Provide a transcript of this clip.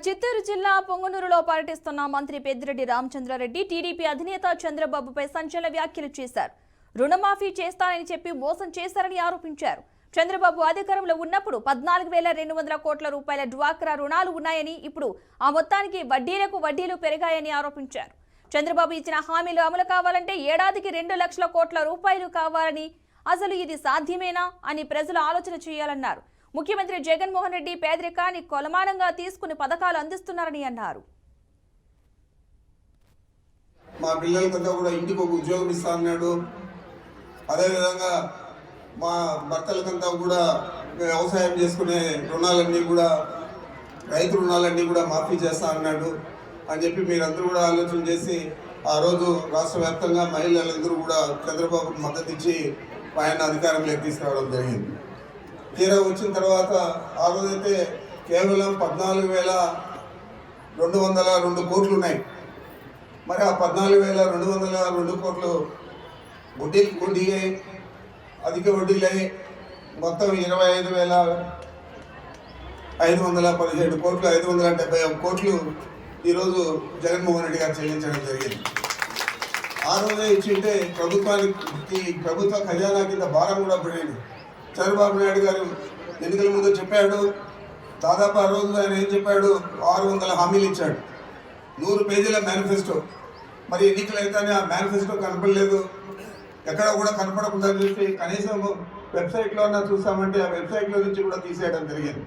చిత్తూరు జిల్లా పొంగనూరులో పర్యటిస్తున్న మంత్రి పెద్దిరెడ్డి రామచంద్రారెడ్డి టీడీపీ అధినేత చంద్రబాబుపై సంచలన వ్యాఖ్యలు చేశారు. రుణమాఫీ చేస్తానని చెప్పి మోసం చేశారని ఆరోపించారు. చంద్రబాబు అధికారంలో ఉన్నప్పుడు 14,200 కోట్ల రూపాయల డ్వాక్రా రుణాలు ఉన్నాయని, ఇప్పుడు ఆ మొత్తానికి వడ్డీలు పెరిగాయని ఆరోపించారు. చంద్రబాబు ఇచ్చిన హామీలు అమలు కావాలంటే ఏడాదికి 2 లక్షల కోట్ల రూపాయలు కావాలని, అసలు ఇది సాధ్యమేనా అని ప్రజలు ఆలోచన చేయాలన్నారు. ముఖ్యమంత్రి జగన్మోహన్ రెడ్డి పేదరికాన్ని కొలమానంగా తీసుకుని పథకాలు అందిస్తున్నారని అన్నారు. మా పిల్లలకంతా కూడా ఇంటికి ఒక ఉద్యోగం ఇస్తా అన్నాడు. అదేవిధంగా మా భర్తలకంతా కూడా వ్యవసాయం చేసుకునే రుణాలన్నీ కూడా, రైతు రుణాలన్నీ కూడా మాఫీ చేస్తా అన్నాడు అని చెప్పి మీరందరూ కూడా ఆలోచన చేసి ఆ రోజు రాష్ట్ర వ్యాప్తంగా మహిళలందరూ కూడా చంద్రబాబుకు మద్దతు ఇచ్చి ఆయన అధికారంలోకి తీసుకురావడం జరిగింది. తీరా వచ్చిన తర్వాత ఆ రోజైతే కేవలం 14,202 కోట్లు ఉన్నాయి. మరి ఆ 14,202 కోట్లు వడ్డీలై అధిక వడ్డీలై మొత్తం 25,517 కోట్లు, 571 కోట్లు ఈరోజు జగన్మోహన్ రెడ్డి గారు చెల్లించడం జరిగింది. ఆ రోజే ఇచ్చింటే ప్రభుత్వ ఖజానా కింద భారం కూడా పడేది. చంద్రబాబు నాయుడు గారు ఎన్నికల ముందు చెప్పాడు, దాదాపు ఆ రోజు ఆయన ఏం చెప్పాడు, 600 హామీలు ఇచ్చాడు, 100 పేజీల మేనిఫెస్టో. మరి ఎన్నికలు అయితేనే ఆ మేనిఫెస్టో కనపడలేదు, ఎక్కడ కూడా కనపడకుండా చూసి కనీసం వెబ్సైట్లో చూసామంటే ఆ వెబ్సైట్లో నుంచి కూడా తీసేయడం జరిగింది.